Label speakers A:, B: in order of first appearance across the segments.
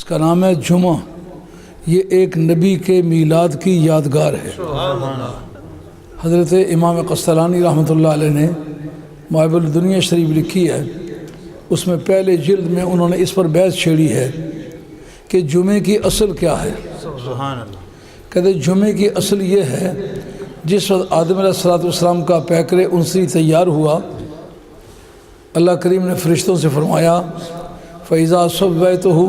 A: کا نام ہے جمعہ. یہ ایک نبی کے میلاد کی یادگار ہے. حضرت امام قسطلانی رحمۃ اللہ علیہ نے معاب الدنیا شریف لکھی ہے. اس میں پہلے جلد میں انہوں نے اس پر بحث چھیڑی ہے کہ جمعے کی اصل کیا ہے. کہتے جمعے کی اصل یہ ہے جس وقت آدم علیہ السلام کا پیکر انسی تیار ہوا، اللہ کریم نے فرشتوں سے فرمایا فَإِذَا صَوَّيْتُهُ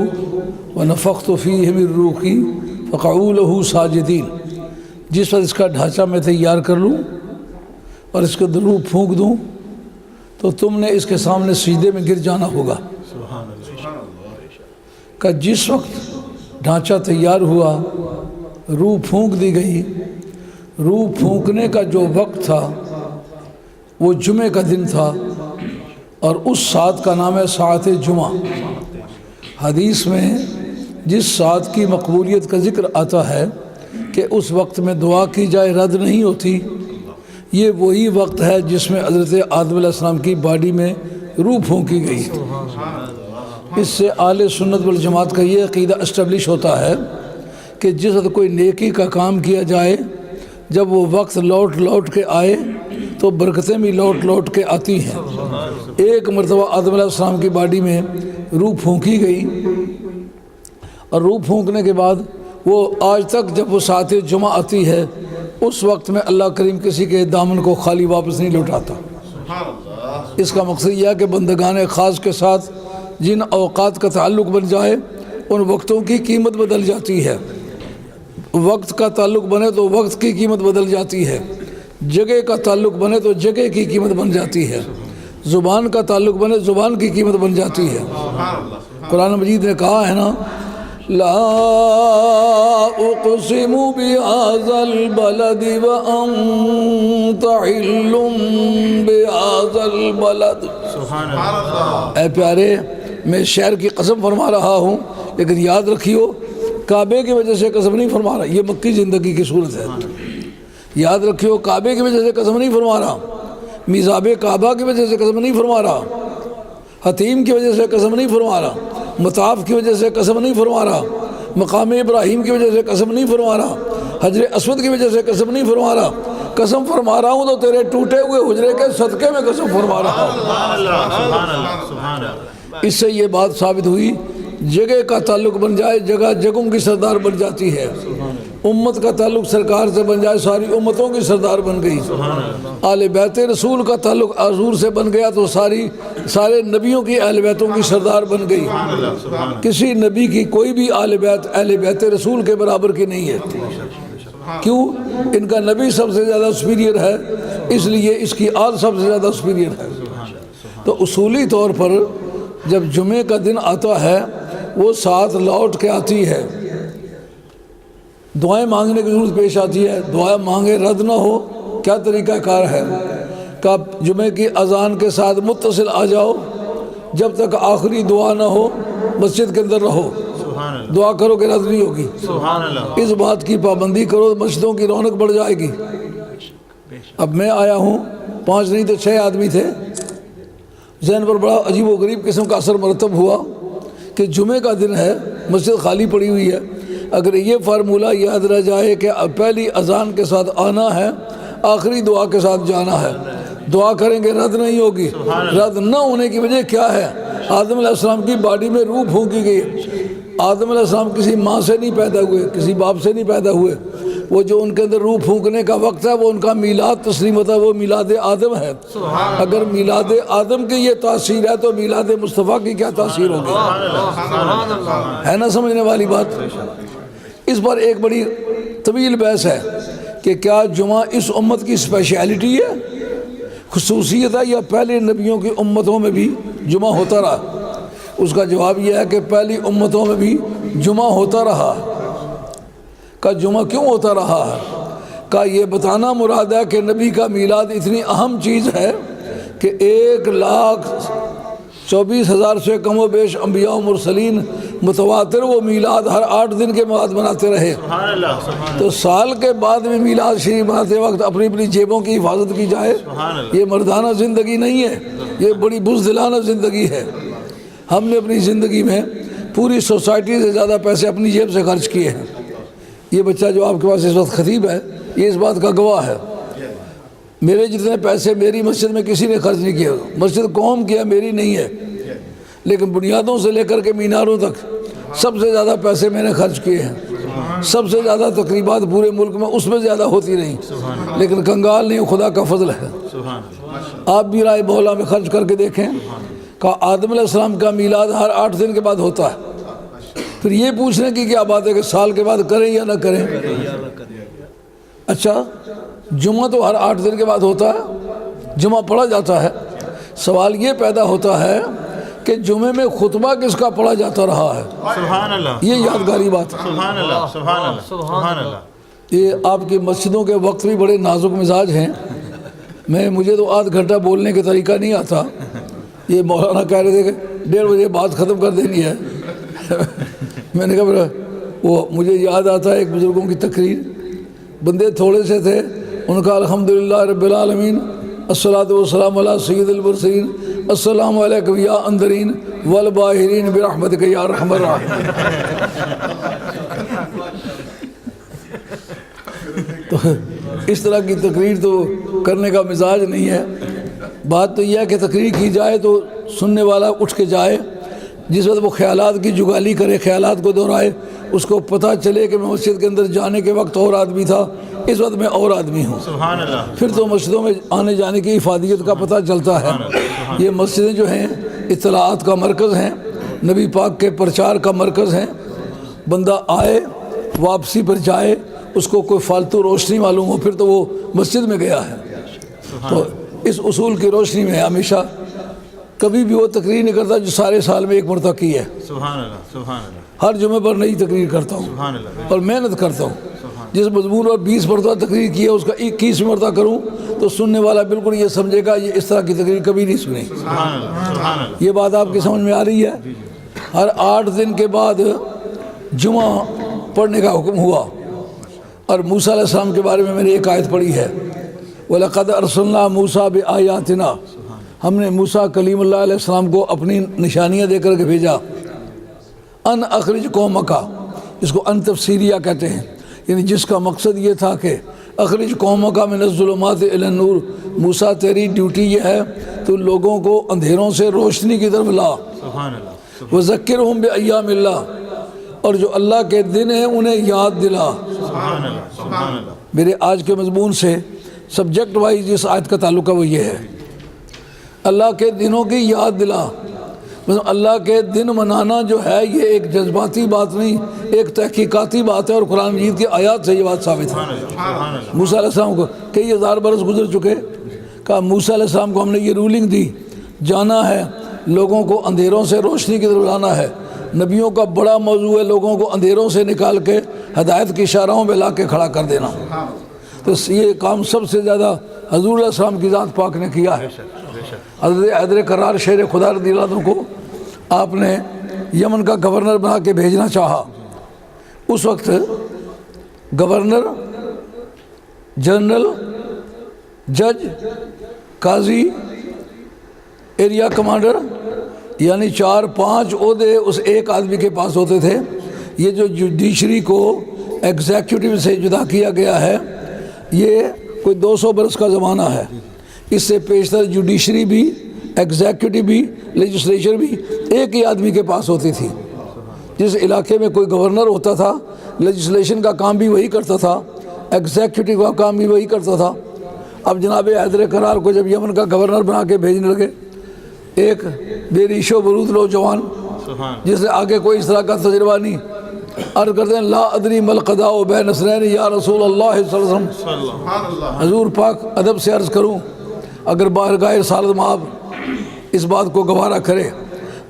A: وَنَفَخْتُ فِيهِ مِن رُّوحِي فَقَعُوا لَهُ سَاجِدِينَ. جس وقت اس کا ڈھانچہ میں تیار کر لوں اور اس کو روح پھونک دوں تو تم نے اس کے سامنے سجدے میں گر جانا ہوگا. کہ جس وقت ڈھانچہ تیار ہوا، روح پھونک دی گئی، روح پھونکنے کا جو وقت تھا وہ جمعے کا دن تھا، اور اس ساعت کا نام ہے ساعت جمعہ. حدیث میں جس ساعت کی مقبولیت کا ذکر آتا ہے کہ اس وقت میں دعا کی جائے رد نہیں ہوتی، یہ وہی وقت ہے جس میں حضرت آدم علیہ السلام کی باڈی میں روح پھونکی گئی. اس سے اہل سنت والجماعت کا یہ عقیدہ اسٹیبلش ہوتا ہے کہ جس وقت کوئی نیکی کا کام کیا جائے، جب وہ وقت لوٹ لوٹ کے آئے تو برکتیں بھی لوٹ لوٹ کے آتی ہیں. ایک مرتبہ آدم علیہ السلام کی باڈی میں روح پھونکی گئی، اور روح پھونکنے کے بعد وہ آج تک جب وہ ساعت جمعہ آتی ہے اس وقت میں اللہ کریم کسی کے دامن کو خالی واپس نہیں لوٹاتا. اس کا مقصد یہ ہے کہ بندگان خاص کے ساتھ جن اوقات کا تعلق بن جائے ان وقتوں کی قیمت بدل جاتی ہے. وقت کا تعلق بنے تو وقت کی قیمت بدل جاتی ہے، جگہ کا تعلق بنے تو جگہ کی قیمت بن جاتی ہے، زبان کا تعلق بنے زبان کی قیمت بن جاتی ہے. قرآن مجید نے کہا ہے نا لا اقسم بهذا البلد وانت حل بهذا البلد. اے پیارے، میں شہر کی قسم فرما رہا ہوں، لیکن یاد رکھیو کعبے کی وجہ سے قسم نہیں فرما رہا. یہ مکی زندگی کی صورت ہے. یاد رکھیو کعبے کی وجہ سے قسم نہیں فرما رہا، میزاب کعبہ کی وجہ سے قسم نہیں فرما رہا، حتیم کی وجہ سے قسم نہیں فرما رہا، مطاف کی وجہ سے قسم نہیں فرما رہا، مقام ابراہیم کی وجہ سے قسم نہیں فرما رہا، حجر اسود کی وجہ سے قسم نہیں فرما رہا. قسم فرما رہا ہوں تو تیرے ٹوٹے ہوئے حجرے کے صدقے میں قسم فرما رہا ہوں. اس سے یہ بات ثابت ہوئی جگہ کا تعلق بن جائے جگہ جگہوں کی سردار بن جاتی ہے، امت کا تعلق سرکار سے بن جائے ساری امتوں کی سردار بن گئی. آل بیت رسول کا تعلق حضور سے بن گیا تو سارے نبیوں کی اہل بیتوں کی سردار بن گئی. کسی نبی کی کوئی بھی اہل بیت رسول کے برابر کی نہیں ہے. کیوں؟ ان کا نبی سب سے زیادہ سپیریئر ہے، اس لیے اس کی آل سب سے زیادہ سپیریئر ہے. تو اصولی طور پر جب جمعے کا دن آتا ہے وہ ساتھ لوٹ کے آتی ہے. دعائیں مانگنے کی ضرورت پیش آتی ہے، دعائیں مانگے رد نہ ہو. کیا طریقہ کار ہے کہ آپ جمعے کی اذان کے ساتھ متصل آ جاؤ، جب تک آخری دعا نہ ہو مسجد کے اندر رہو، دعا کرو کہ رد نہیں ہوگی. اس بات کی پابندی کرو، مسجدوں کی رونق بڑھ جائے گی. اب میں آیا ہوں، 5 نہیں تو 6 آدمی تھے، ذہن پر بڑا عجیب و غریب قسم کا اثر مرتب ہوا کہ جمعے کا دن ہے، مسجد خالی پڑی ہوئی ہے. اگر یہ فارمولہ یاد رہ جائے کہ پہلی اذان کے ساتھ آنا ہے، آخری دعا کے ساتھ جانا ہے، دعا کریں گے رد نہیں ہوگی. رد نہ ہونے کی وجہ کیا ہے؟ آدم علیہ السلام کی باڈی میں روح پھونکی گئی. آدم علیہ السلام کسی ماں سے نہیں پیدا ہوئے، کسی باپ سے نہیں پیدا ہوئے. وہ جو ان کے اندر روح پھونکنے کا وقت ہے وہ ان کا میلاد تسلیم ہوتا ہے، وہ میلاد آدم ہے. اگر میلاد آدم کی یہ تاثیر ہے تو میلاد مصطفیٰ کی کیا تاثیر ہوگی؟ ہے نا سمجھنے والی بات؟ اس پر ایک بڑی طویل بحث ہے کہ کیا جمعہ اس امت کی اسپیشلٹی ہے، خصوصیت ہے، یا پہلے نبیوں کی امتوں میں بھی جمعہ ہوتا رہا؟ اس کا جواب یہ ہے کہ پہلی امتوں میں بھی جمعہ ہوتا رہا. کا جمعہ کیوں ہوتا رہا ہے؟ کا یہ بتانا مراد ہے کہ نبی کا میلاد اتنی اہم چیز ہے کہ 1,24,000 سے کم و بیش انبیاء و مرسلین متواتر وہ میلاد ہر 8 دن کے بعد مناتے رہے. تو سال کے بعد میں میلاد شریف مناتے وقت اپنی اپنی جیبوں کی حفاظت کی جائے، یہ مردانہ زندگی نہیں ہے، یہ بڑی بزدلانہ زندگی ہے. ہم نے اپنی زندگی میں پوری سوسائٹی سے زیادہ پیسے اپنی جیب سے خرچ کیے ہیں۔ یہ بچہ جو آپ کے پاس اس وقت خطیب ہے یہ اس بات کا گواہ ہے۔ میرے جتنے پیسے میری مسجد میں کسی نے خرچ نہیں کیا، مسجد قوم کیا میری نہیں ہے، لیکن بنیادوں سے لے کر کے میناروں تک سب سے زیادہ پیسے میں نے خرچ کیے ہیں۔ سب سے زیادہ تقریبات پورے ملک میں اس میں زیادہ ہوتی نہیں، لیکن کنگال نہیں، خدا کا فضل ہے۔ آپ بھی رائے بولا میں خرچ کر کے دیکھیں کہ آدم علیہ السلام کا میلاد ہر 8 دن کے بعد ہوتا ہے، پھر یہ پوچھنے کی کیا بات ہے کہ سال کے بعد کریں یا نہ کریں؟ اچھا جمعہ تو ہر 8 دن کے بعد ہوتا ہے، جمعہ پڑھا جاتا ہے، سوال یہ پیدا ہوتا ہے کہ جمعے میں خطبہ کس کا پڑھا جاتا رہا ہے؟
B: سبحان اللہ،
A: یہ یادگاری بات ہے۔
B: سبحان اللہ، سبحان اللہ، سبحان اللہ۔
A: یہ آپ کی مسجدوں کے وقت بھی بڑے نازک مزاج ہیں، مجھے تو آدھ گھنٹہ بولنے کا طریقہ نہیں آتا، یہ مولانا کہہ رہے تھے کہ 1:30 بجے بات ختم کر دینی ہے۔ میں نے کہا وہ مجھے یاد آتا ہے ایک بزرگوں کی تقریر، بندے تھوڑے سے تھے، ان کا الحمدللہ رب العالمین الصلاۃ والسلام علی سید المرسلین السلام علیکم یا اندرین والباہرین برحمتک یا ارحم الراحمین۔ تو اس طرح کی تقریر تو کرنے کا مزاج نہیں ہے۔ بات تو یہ ہے کہ تقریر کی جائے تو سننے والا اٹھ کے جائے، جس وقت وہ خیالات کی جگالی کرے، خیالات کو دہرائے، اس کو پتہ چلے کہ میں مسجد کے اندر جانے کے وقت اور آدمی تھا، اس وقت میں اور آدمی ہوں۔
B: سبحان اللہ۔
A: پھر تو مسجدوں میں آنے جانے کی افادیت کا پتہ چلتا ہے۔ یہ مسجدیں جو ہیں اطلاعات کا مرکز ہیں، نبی پاک کے پرچار کا مرکز ہیں۔ بندہ آئے واپسی پر جائے، اس کو کوئی فالتو روشنی معلوم ہو، پھر تو وہ مسجد میں گیا ہے۔ تو اس اصول کی روشنی میں ہمیشہ کبھی بھی وہ تقریر نہیں کرتا جو سارے سال میں ایک مرتبہ کی ہے۔
B: سبحان اللہ، سبحان اللہ،
A: ہر جمعے پر نئی تقریر کرتا ہوں
B: سبحان اللہ،
A: اور محنت کرتا ہوں۔ جس مضمون پر 20 مرتبہ تقریر کی ہے اس کا 21 مرتبہ کروں تو سننے والا بالکل یہ سمجھے گا یہ اس طرح کی تقریر کبھی نہیں سنی۔
B: سبحان اللہ، سبحان اللہ۔
A: یہ بات آپ کی سمجھ میں آ رہی ہے؟ ہر 8 دن کے بعد جمعہ پڑھنے کا حکم ہوا، اور موسیٰ علیہ السلام کے بارے میں میں نے ایک آیت پڑھی ہے، وَلَقَدْ أَرْسَلْنَا مُوسَىٰ بِآيَاتِنَا، ہم نے موسیٰ کلیم اللہ علیہ السلام کو اپنی نشانیاں دے کر کے بھیجا۔ ان اخرج قومک، اس کو ان تفسیریہ کہتے ہیں، یعنی جس کا مقصد یہ تھا کہ اخرج قومک من الظلمات الی النور، موسیٰ تیری ڈیوٹی یہ ہے تو لوگوں کو اندھیروں سے روشنی کی طرف لا،
B: سبحان اللہ،
A: وذکرہم بایام اللہ، اور جو اللہ کے دن ہیں انہیں یاد دلا۔
B: سبحان اللہ، سبحان اللہ۔
A: میرے آج کے مضمون سے سبجیکٹ وائز جس آیت کا تعلق ہے وہ یہ ہے، اللہ کے دنوں کی یاد دلا۔ مطلب اللہ کے دن منانا جو ہے یہ ایک جذباتی بات نہیں، ایک تحقیقاتی بات ہے، اور قرآن مجید کی آیات سے یہ بات ثابت ہے۔ موسیٰ علیہ السلام کو کئی ہزار برس گزر چکے، کہا موسیٰ علیہ السلام کو ہم نے یہ رولنگ دی، جانا ہے لوگوں کو اندھیروں سے روشنی کی طرف لانا ہے۔ نبیوں کا بڑا موضوع ہے لوگوں کو اندھیروں سے نکال کے ہدایت کی شاہراہوں پہ لا کے کھڑا کر دینا۔ تو یہ کام سب سے زیادہ حضور علیہ السلام کی ذات پاک نے کیا ہے۔ حضرت حیدر کرار شیر خدا رضی اللہ عنہ کو آپ نے یمن کا گورنر بنا کے بھیجنا چاہا۔ اس وقت گورنر، جنرل، جج، قاضی، ایریا کمانڈر، یعنی 4-5 عہدے اس ایک آدمی کے پاس ہوتے تھے۔ یہ جو جوڈیشری کو ایگزیکٹو سے جدا کیا گیا ہے یہ کوئی 200 برس کا زمانہ ہے۔ اس سے پیشتر جوڈیشری بھی، ایگزیکٹو بھی، لیجسلیچر بھی ایک ہی آدمی کے پاس ہوتی تھی۔ جس علاقے میں کوئی گورنر ہوتا تھا لیجسلیشن کا کام بھی وہی کرتا تھا، ایگزیکٹو کا کام بھی وہی کرتا تھا۔ اب جناب حیدر کرار کو جب یمن کا گورنر بنا کے بھیجنے لگے، ایک بے ریش و برود نوجوان جس سے آگے کوئی اس طرح کا تجربہ نہیں، عرض کرتے ہیں لا ادری ما القضاء بین اثنین یا رسول اللہ صلی اللہ علیہ وسلم، حضور پاک ادب سے عرض کروں اگر بارگاہ رسالت میں آپ اس بات کو گوارا کرے،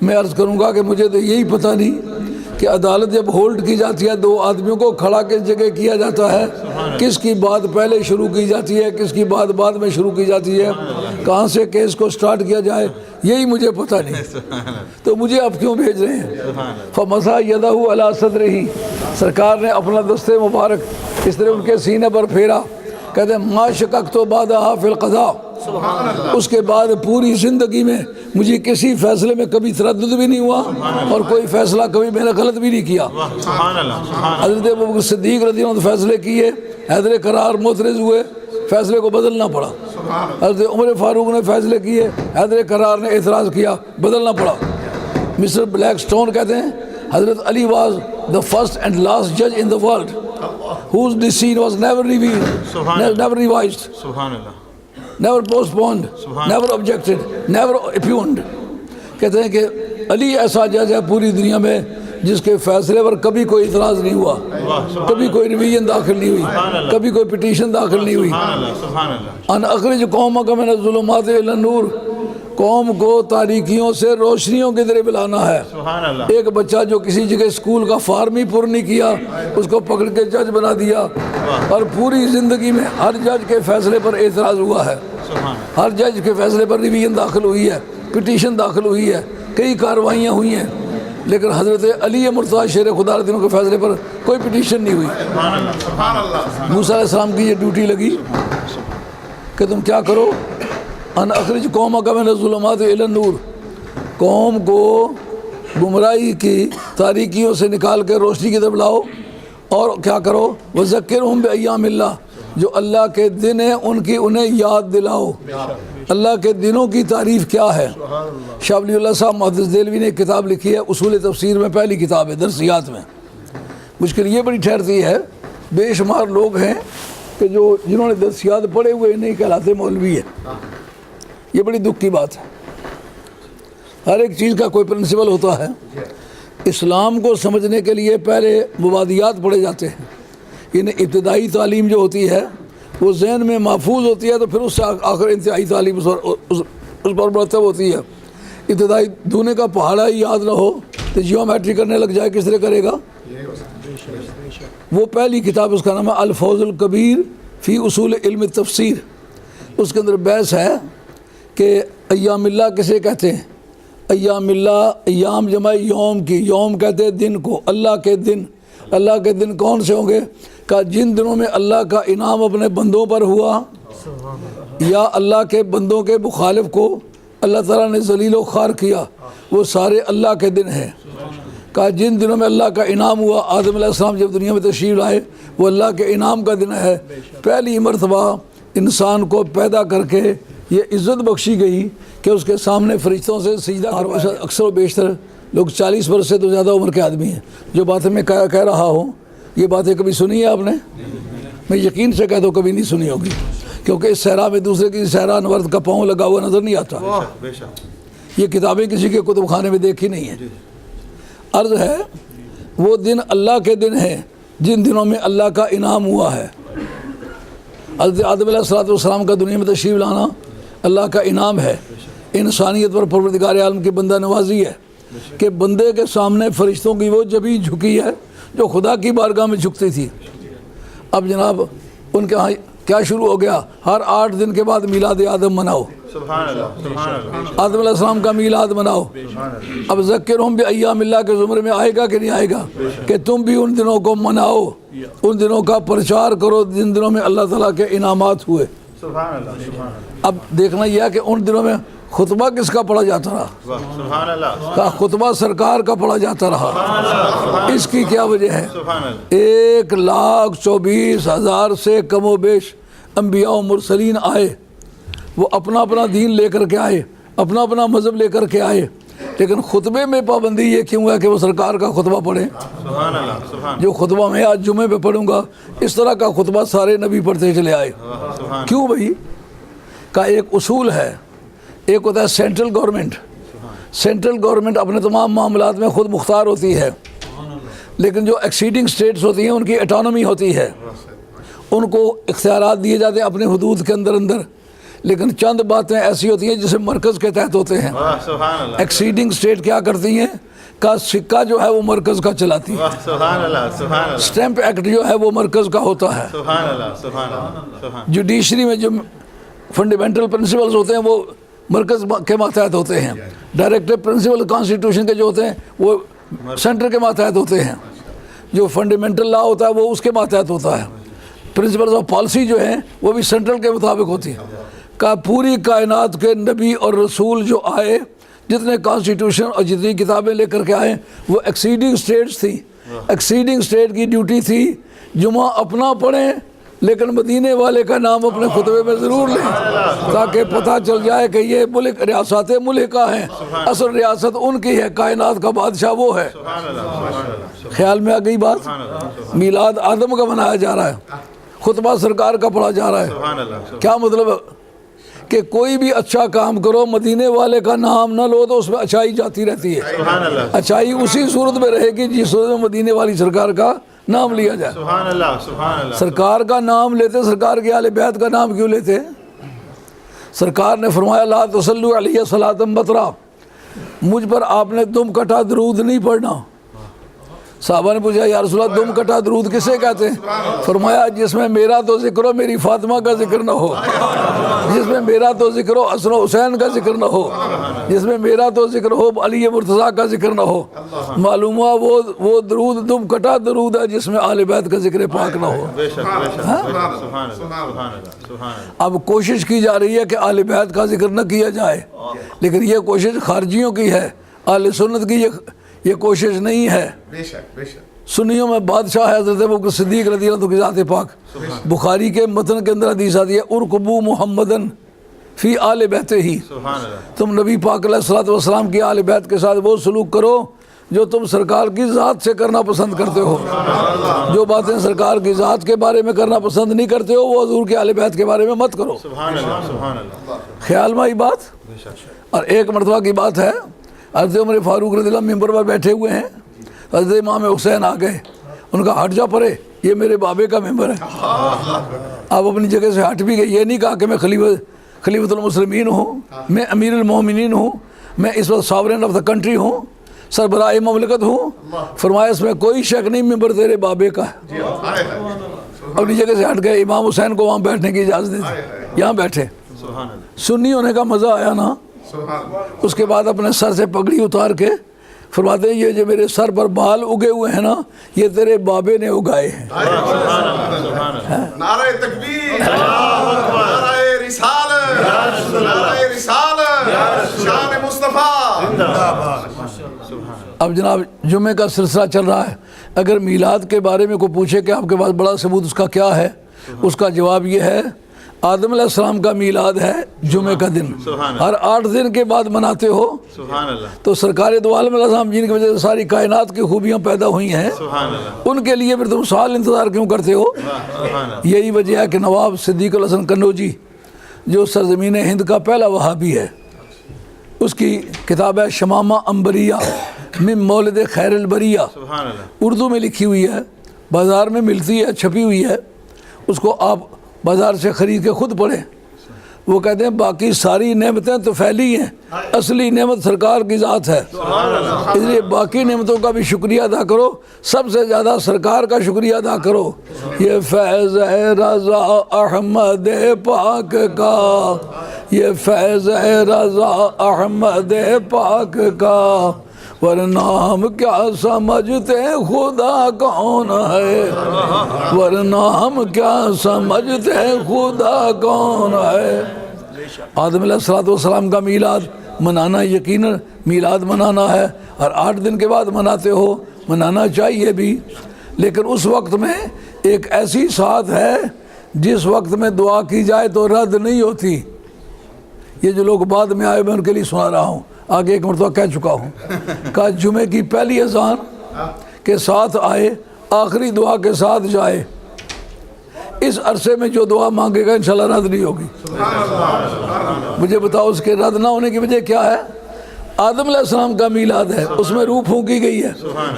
A: میں عرض کروں گا کہ مجھے تو یہی پتہ نہیں کہ عدالت جب ہولڈ کی جاتی ہے 2 آدمیوں کو کھڑا کس جگہ کیا جاتا ہے، کس کی بات پہلے شروع کی جاتی ہے، کس کی بات بعد میں شروع کی جاتی ہے، کہاں سے کیس کو سٹارٹ کیا جائے، یہی مجھے پتہ نہیں، تو مجھے اب کیوں بھیج رہے ہیں؟ فمسح یدہ علی صدرہ، سرکار نے اپنا دست مبارک اس طرح ان کے سینے پر پھیرا، کہتے ہیں ما شککت بعدہا فی القضاء، اس کے بعد پوری زندگی میں مجھے کسی فیصلے میں کبھی تردد بھی نہیں ہوا اور کوئی فیصلہ کبھی میں نے غلط بھی نہیں کیا۔
B: سبحان اللہ سبحان
A: حضرت ابوبکر صدیق رضی اللہ عنہ فیصلے کیے، حیدر قرار معترض ہوئے، فیصلے کو بدلنا پڑا۔ حضرت عمر فاروق نے فیصلے کیے، حیدر قرار نے اعتراض کیا، بدلنا پڑا۔ مسٹر بلیک سٹون کہتے ہیں حضرت علی was the first and last judge in the world whose decision was never revealed, never revised,
B: سبحان اللہ
A: never postponed, never objected, never impugned۔ کہتے ہیں کہ علی ایسا جج ہے پوری دنیا میں جس کے فیصلے پر کبھی کوئی اعتراض نہیں ہوا، کبھی کوئی ریویژن داخل نہیں ہوئی، کبھی کوئی پٹیشن داخل نہیں ہوئی۔
B: سبحان اللہ سبحان اللہ
A: ان اخرج قومک من الظلمات الی النور، قوم کو تاریکیوں سے روشنیوں کی طرف لانا ہے۔
B: سبحان اللہ
A: ایک بچہ جو کسی جگہ اسکول کا فارم ہی پر نہیں کیا، اس کو پکڑ کے جج بنا دیا، اور پوری زندگی میں ہر جج کے فیصلے پر اعتراض ہوا ہے،
B: سبحان اللہ
A: ہر جج کے فیصلے پر ریویژن داخل ہوئی ہے، پٹیشن داخل ہوئی ہے، کئی کارروائیاں ہوئی ہیں، لیکن حضرت علی مرتضیٰ شیر خدا رضی اللہ عنہ کے فیصلے پر کوئی پٹیشن نہیں ہوئی۔
B: سبحان اللہ سبحان اللہ
A: موسیٰ علیہ السلام کی یہ ڈیوٹی لگی کہ تم کیا کرو، ان اخرج قومک من الظلمات الی النور، قوم کو گمراہی کی تاریکیوں سے نکال کے روشنی کی طرف لاؤ، اور کیا کرو، وذکرہم بایام اللہ، جو اللہ کے دن ہیں ان کی انہیں یاد دلاؤ۔ اللہ کے دنوں کی تعریف کیا ہے؟ شاہ ولی اللہ صاحب محدث دہلوی نے ایک کتاب لکھی ہے، اصول تفسیر میں پہلی کتاب ہے درسیات میں۔ مشکل یہ بڑی ٹھہرتی ہے، بے شمار لوگ ہیں کہ جنہوں نے درسیات پڑھے ہوئے نہیں کہلاتے مولوی ہے۔ یہ بڑی دکھ کی بات ہے۔ ہر ایک چیز کا کوئی پرنسپل ہوتا ہے۔ اسلام کو سمجھنے کے لیے پہلے مبادیات پڑھے جاتے ہیں، یعنی ابتدائی تعلیم جو ہوتی ہے وہ ذہن میں محفوظ ہوتی ہے، تو پھر اس سے آخر انتہائی تعلیم اس پر مرتب ہوتی ہے۔ ابتدائی دونے کا پہاڑا ہی یاد نہ ہو تو جیومیٹری کرنے لگ جائے، کس طرح کرے گا؟ وہ پہلی کتاب اس کا نام ہے الفوز الکبیر فی اصول علم تفسیر۔ اس کے اندر بحث ہے کہ ایام اللہ کسے کہتے ہیں؟ ایام اللہ، ایام جمع یوم کی، یوم کہتے ہیں دن کو، اللہ کے دن۔ اللہ کے دن کون سے ہوں گے؟ کہ جن دنوں میں اللہ کا انعام اپنے بندوں پر ہوا، یا اللہ کے بندوں کے مخالف کو اللہ تعالیٰ نے ذلیل و خوار کیا، وہ سارے اللہ کے دن ہیں۔ کہ جن دنوں میں اللہ کا انعام ہوا، آدم علیہ السلام جب دنیا میں تشریف لائے، وہ اللہ کے انعام کا دن ہے۔ پہلی مرتبہ انسان کو پیدا کر کے یہ عزت بخشی گئی کہ اس کے سامنے فرشتوں سے سجدہ کروایا۔ اکثر و بیشتر لوگ 40 برس سے تو زیادہ عمر کے آدمی ہیں۔ جو باتیں میں کہہ رہا ہوں، یہ باتیں کبھی سنی ہے آپ نے؟ میں یقین سے کہتا ہوں کبھی نہیں سنی ہوگی، کیونکہ اس صحرا میں دوسرے کی صحرا نورد کا پاؤں لگا ہوا نظر نہیں آتا۔
B: بے شک
A: یہ کتابیں کسی کے کتب خانے میں دیکھی نہیں ہیں۔ عرض ہے وہ دن اللہ کے دن ہیں جن دنوں میں اللہ کا انعام ہوا ہے۔ حضرت آدم علیہ السلام کا دنیا میں تشریف لانا اللہ کا انعام ہے، انسانیت پر پروردگار عالم کی بندہ نوازی ہے کہ بندے کے سامنے فرشتوں کی وہ جبین جھکی ہے جو خدا کی بارگاہ میں جھکتی تھی۔ اب جناب ان کے ہاں کیا شروع ہو گیا؟ ہر 8 دن کے بعد میلاد آدم مناؤ،
B: سبحان اللہ سبحان اللہ
A: آدم علیہ السلام کا میلاد مناؤ۔ اب ذکرہم بایام اللہ کے زمرے میں آئے گا کہ نہیں آئے گا کہ تم بھی ان دنوں کو مناؤ، ان دنوں کا پرچار کرو جن دنوں میں اللہ تعالیٰ کے انعامات ہوئے۔
B: سبحان اللہ سبحان اللہ
A: اب دیکھنا یہ ہے کہ ان دنوں میں خطبہ کس کا پڑھا جاتا رہا؟
B: سبحان اللہ
A: کا خطبہ سرکار کا پڑھا جاتا رہا۔ اس کی کیا وجہ ہے؟
B: سبحان اللہ
A: 1,24,000 سے کم و بیش انبیاء و مرسلین آئے، وہ اپنا اپنا دین لے کر کے آئے، اپنا اپنا مذہب لے کر کے آئے، لیکن خطبے میں پابندی یہ کیوں ہے کہ وہ سرکار کا خطبہ پڑھیں؟
B: سبحان اللہ سبحان
A: جو خطبہ میں آج جمعے پہ پڑھوں گا، اس طرح کا خطبہ سارے نبی پڑھتے چلے آئے۔
B: سبحان
A: کیوں بھائی؟ کا ایک اصول ہے، ایک ہوتا ہے سینٹرل گورنمنٹ۔ سینٹرل گورنمنٹ اپنے تمام معاملات میں خود مختار ہوتی ہے، لیکن جو ایکسیڈنگ سٹیٹس ہوتی ہیں ان کی اٹانومی ہوتی ہے، ان کو اختیارات دیے جاتے ہیں اپنے حدود کے اندر، لیکن چند باتیں ایسی ہوتی ہیں جسے مرکز کے تحت ہوتے ہیں۔
B: سبحان اللہ
A: ایکسیڈنگ سٹیٹ کیا کرتی ہیں؟ کا سکہ جو ہے وہ مرکز کا چلاتی ہے،
B: سبحان اللہ سبحان اللہ
A: سٹیمپ ایکٹ جو ہے وہ مرکز کا ہوتا ہے،
B: سبحان اللہ سبحان اللہ سبحان
A: جوڈیشری میں جو فنڈامنٹل پرنسپلز ہوتے ہیں وہ مرکز کے ماتحت ہوتے ہیں، ڈائریکٹو پرنسپل کانسٹیٹیوشن کے جو ہوتے ہیں وہ سینٹر کے ماتحت ہوتے ہیں، جو فنڈامنٹل لا ہوتا ہے وہ اس کے ماتحت ہوتا ہے، پرنسپلز آف پالیسی جو ہیں وہ بھی سینٹرل کے مطابق ہوتی ہے۔ کا پوری کائنات کے نبی اور رسول جو آئے، جتنے کانسٹیٹیوشن اور جتنی کتابیں لے کر کے آئے، وہ ایکسیڈنگ اسٹیٹس تھی. ایکسیڈنگ اسٹیٹ کی ڈیوٹی تھی جمعہ اپنا پڑھیں لیکن مدینے والے کا نام اپنے خطبے میں ضرور لیں، تاکہ پتہ چل جائے کہ یہ ملک ریاست ملکہ ہیں، اصل ریاست ان کی ہے، کائنات کا بادشاہ وہ ہے. خیال میں آ گئی بات؟ میلاد آدم کا منایا جا رہا ہے، خطبہ سرکار کا پڑھا جا رہا ہے. کیا مطلب ہے؟ کہ کوئی بھی اچھا کام کرو، مدینے والے کا نام نہ لو تو اس میں اچھائی جاتی رہتی ہے. اچھائی اسی صورت میں رہے گی جس صورت میں مدینے والی سرکار کا نام لیا جائے. سرکار کا نام لیتے، سرکار کے اہل بیت کا نام کیوں لیتے؟ سرکار نے فرمایا لا تصلوا علیہ صلاۃ بطرا، مجھ پر آپ نے دم کٹا درود نہیں پڑھنا. صحابہ نے پوچھا یا رسول اللہ دم کٹا درود کسے کہتے ہیں؟ فرمایا جس میں میرا تو ذکر ہو، میری فاطمہ کا ذکر نہ ہو، جس میں میرا تو ذکر ہو، حسن و حسین کا ذکر نہ ہو، جس میں میرا تو ذکر ہو، علی مرتضیٰ کا ذکر نہ ہو. معلوم ہوا وہ درود دم کٹا درود ہے جس میں آل بیت کا ذکر پاک نہ ہو. اب کوشش کی جا رہی ہے کہ آل بیت کا ذکر نہ کیا جائے، لیکن یہ کوشش خارجیوں کی ہے، اہل سنت کی یہ کوشش نہیں ہے. سنیوں میں بادشاہ ہے حضرت ابوبکر صدیق رضی اللہ عنہ کی ذات پاک. بخاری کے متن کے اندر حدیث آتی ہے ارکبو محمدن فی آل بیت ہی، تم نبی پاک علیہ الصلوۃ والسلام کی آل بیت کے ساتھ وہ سلوک کرو جو تم سرکار کی ذات سے کرنا پسند کرتے ہو. جو باتیں سرکار کی ذات کے بارے میں کرنا پسند نہیں کرتے ہو وہ حضور کے آل بیت کے بارے میں مت کرو. خیال میں آئی بات؟ اور ایک مرتبہ کی بات ہے، حضرت عمر فاروق رضی اللہ عنہ ممبر پر بیٹھے ہوئے ہیں، حضرت امام حسین آ گئے، ان کا ہٹ جا پرے، یہ میرے بابے کا ممبر ہے. آپ اپنی جگہ سے ہٹ بھی گئے، یہ نہیں کہا کہ میں خلیفۃ المسلمین ہوں، میں امیر المومنین ہوں، میں اس وقت ساورن آف دا کنٹری ہوں، سربراہ مملکت ہوں. فرمایا اس میں کوئی شک نہیں، ممبر تیرے بابے کا ہے. اپنی جگہ سے ہٹ گئے، امام حسین کو وہاں بیٹھنے کی اجازت دی، یہاں بیٹھے. سنی ہونے کا مزہ آیا نا. اس کے بعد اپنے سر سے پگڑی اتار کے فرماتے ہیں یہ جو میرے سر پر بال اگے ہوئے ہیں نا یہ تیرے بابے نے اگائے ہیں.
C: نعرہ تکبیر، نعرہ رسالت، نعرہ رسالت، شان مصطفیٰ.
A: اب جناب جمعے کا سلسلہ چل رہا ہے. اگر میلاد کے بارے میں کوئی پوچھے کہ آپ کے پاس بڑا ثبوت اس کا کیا ہے، اس کا جواب یہ ہے آدم علیہ السلام کا میلاد ہے جمعے کا دن، ہر 8 دن کے بعد مناتے ہو. تو سرکار دو عالم علیہ السلام جن کی وجہ سے ساری کائنات کی خوبیاں پیدا ہوئی ہیں، ان کے لیے پھر تم سال انتظار کیوں کرتے ہو؟ یہی وجہ ہے کہ نواب صدیق الحسن قنوجی جو سرزمین ہند کا پہلا وہابی ہے، اس کی کتاب ہے شمامہ عنبریہ من مولد خیر البریہ، اردو میں لکھی ہوئی ہے، بازار میں ملتی ہے، چھپی ہوئی ہے. اس کو آپ بازار سے خرید کے خود پڑھیں. وہ کہتے ہیں باقی ساری نعمتیں تو پھیلی ہیں، اصلی نعمت سرکار کی ذات ہے، اس لیے باقی نعمتوں کا بھی شکریہ ادا کرو، سب سے زیادہ سرکار کا شکریہ ادا کرو. یہ فیض ہے رضا احمد پاک کا، یہ فیض ہے رضا احمد پاک کا، ورنہ ہم کیا سمجھتے خدا کون ہے، ورنہ ہم کیا سمجھتے خدا کون ہے. آدم علیہ السلام کا میلاد منانا یقیناً میلاد منانا ہے، اور 8 دن کے بعد مناتے ہو، منانا چاہیے بھی، لیکن اس وقت میں ایک ایسی ساتھ ہے جس وقت میں دعا کی جائے تو رد نہیں ہوتی. یہ جو لوگ بعد میں آئے میں ان کے لیے سنا رہا ہوں، آگے ایک مرتبہ کہہ چکا ہوں. کہا جمعے کی پہلی اذان کے ساتھ آئے، آخری دعا کے ساتھ جائے، اس عرصے میں جو دعا مانگے گا انشاءاللہ رد نہیں ہوگی. مجھے بتاؤ اس کے رد نہ ہونے کی وجہ کیا ہے؟ آدم علیہ السلام کا میلاد ہے، اس میں روح پھونکی گئی ہے.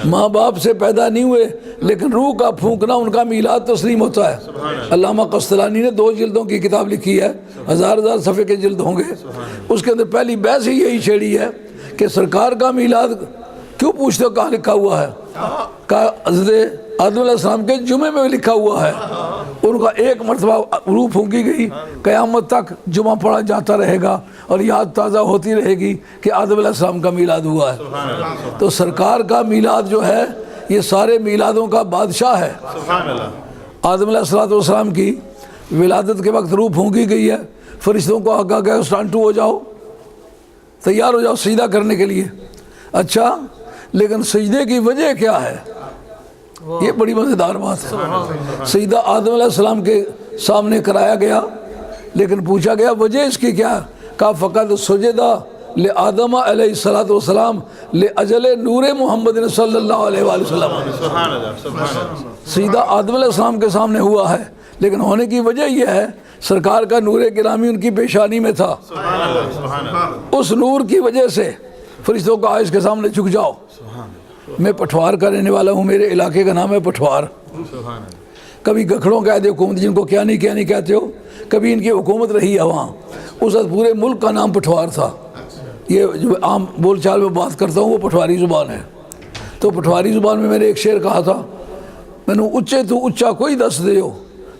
A: ماں باپ سے پیدا نہیں ہوئے لیکن روح کا پھونکنا ان کا میلاد تسلیم ہوتا ہے. علامہ قسطلانی نے 2 جلدوں کی کتاب لکھی ہے، 1000 صفحے کے جلد ہوں گے. اس کے اندر پہلی بحث ہی یہی چھیڑی ہے کہ سرکار کا میلاد کیوں پوچھتے ہو کہاں لکھا ہوا ہے؟ کہا حضرت آدم علیہ السلام کے جمعے میں لکھا ہوا ہے. ان کا ایک مرتبہ روح پھونکی گئی، قیامت تک جمعہ پڑھا جاتا رہے گا اور یاد تازہ ہوتی رہے گی کہ آدم علیہ السلام کا میلاد ہوا ہے. تو سرکار کا میلاد جو ہے یہ سارے میلادوں کا بادشاہ ہے. آدم علیہ السلام کی ولادت کے وقت روح پھونکی گئی ہے، فرشتوں کو آگاہ کہ اسٹانڈ ٹو ہو جاؤ، تیار ہو جاؤ سجدہ کرنے کے لیے۔ اچھا لیکن سجدے کی وجہ کیا ہے؟ یہ بڑی مزیدار بات ہے۔ سجدہ آدم علیہ السلام کے سامنے کرایا گیا، لیکن پوچھا گیا وجہ اس کی کیا؟ کہا فقط سجدہ لآدم علیہ السلام لأجل نور محمد صلی اللہ علیہ وآلہ وسلم۔
B: سبحان اللہ سبحان اللہ
A: سجدہ آدم علیہ السلام کے سامنے ہوا ہے، لیکن ہونے کی وجہ یہ ہے سرکار کا نور گرامی ان کی پیشانی میں تھا۔
B: سبحان اللہ سبحان اللہ
A: اس نور کی وجہ سے فرشتوں کا اس کے سامنے جھک جاؤ۔ میں پٹھوار کا رہنے والا ہوں، میرے علاقے کا نام ہے پٹھوار۔
B: سبحان اللہ
A: کبھی گکھڑوں کے عہد حکومت جن کو کیا نہیں کہتے ہو، کبھی ان کی حکومت رہی ہے وہاں۔ اس وقت پورے ملک کا نام پٹھوار تھا۔ یہ جو عام بول چال میں بات کرتا ہوں وہ پٹھواری زبان ہے۔ تو پٹھواری زبان میں میں نے ایک شعر کہا تھا، میں نے اچے تو اچا کوئی دس دیو،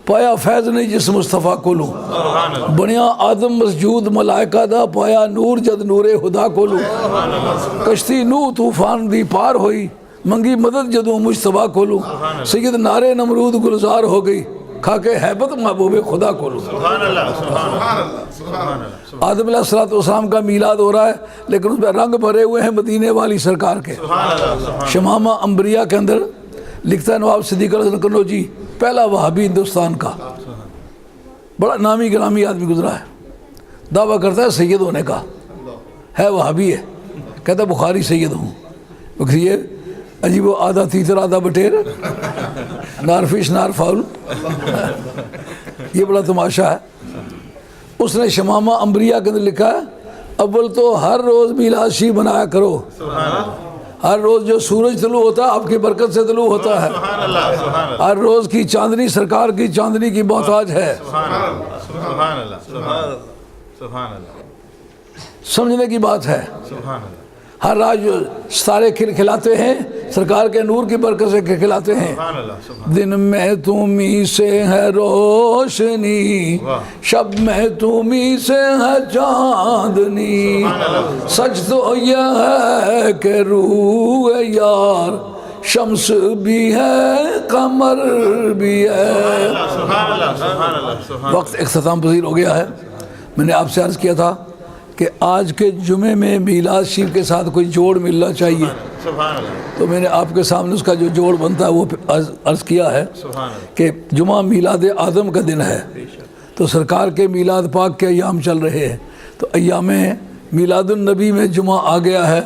A: پایا فیض نہیں جس مصطفیٰ کو لوں، بنیا آدم مسجود ملائکہ دا، پایا نور جد نور خدا کو لوں، کشتی نو طوفان دی پار ہوئی، منگی مدد جدوں مجتبیٰ کو لوں، سید نارے نمرود گلزار ہو گئی، کھا کے حیبت محبوب خدا کو لوں۔
B: سبحان اللہ سبحان اللہ سبحان اللہ
A: آدم علیہ السلام کا میلاد ہو رہا ہے، لیکن اس میں رنگ بھرے ہوئے ہیں مدینے والی سرکار کے۔
B: سبحان اللہ سبحان
A: شمامہ انبریاء کے اندر لکھتا ہے نواب صدیق الحسن قنوجی، پہلا وہابی ہندوستان کا، بڑا نامی گرامی آدمی گزرا ہے، دعویٰ کرتا ہے سید ہونے کا، ہے وہابی ہے، کہتا ہے بخاری سید ہوں۔ بخاری عجیب و آدھا تیتر آدھا بٹیر، نار فش نار فاؤل، یہ بڑا تماشا ہے۔ اس نے شمامہ انبریاء کے اندر لکھا ہے، اول تو ہر روز میلاد شریف بنایا کرو، ہر روز جو سورج طلوع ہوتا ہے آپ کی برکت سے طلوع ہوتا ہے،
B: سبحان اللہ سبحان اللہ
A: ہر روز کی چاندنی سرکار کی چاندنی کی محتاج ہے۔
B: سبحان اللہ سبحان اللہ سبحان اللہ
A: سمجھنے کی بات ہے۔
B: سبحان اللہ
A: ہر رات جو ستارے کھلاتے ہیں سرکار کے نور کی برکت سے کھلاتے ہیں۔
B: سبحان اللہ سبحان
A: دن میں تمہیں سے ہے روشنی، شب میں تمہیں سے ہے چاندنی، سچ تو یہ ہے کہ روح یار شمس بھی ہے قمر بھی ہے۔
B: سبحان اللہ سبحان اللہ سبحان
A: وقت اختتام پذیر ہو گیا ہے۔ میں نے آپ سے عرض کیا تھا کہ آج کے جمعے میں میلاد شریف کے ساتھ کوئی جوڑ ملنا چاہیے،
B: سبحان اللہ
A: تو میں نے آپ کے سامنے اس کا جو جوڑ بنتا ہے وہ عرض کیا ہے
B: سبحان اللہ
A: کہ جمعہ میلاد آدم کا دن ہے، تو سرکار کے میلاد پاک کے ایام چل رہے ہیں، تو ایام میلاد النبی میں جمعہ آ گیا ہے۔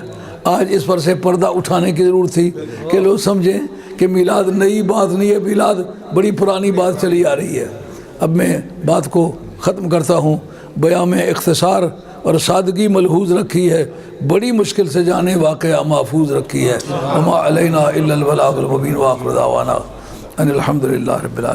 A: آج اس پر سے پردہ اٹھانے کی ضرورت تھی کہ لوگ سمجھیں کہ میلاد نئی بات نہیں ہے، میلاد بڑی پرانی بات چلی آ رہی ہے۔ اب میں بات کو ختم کرتا ہوں۔ بیان میں اختصار اور سادگی ملحوظ رکھی ہے، بڑی مشکل سے جانے واقعہ محفوظ رکھی ہے۔ وما علینا الا البلاغ المبین، وآخر دعوانا ان الحمد للہ رب العالمین۔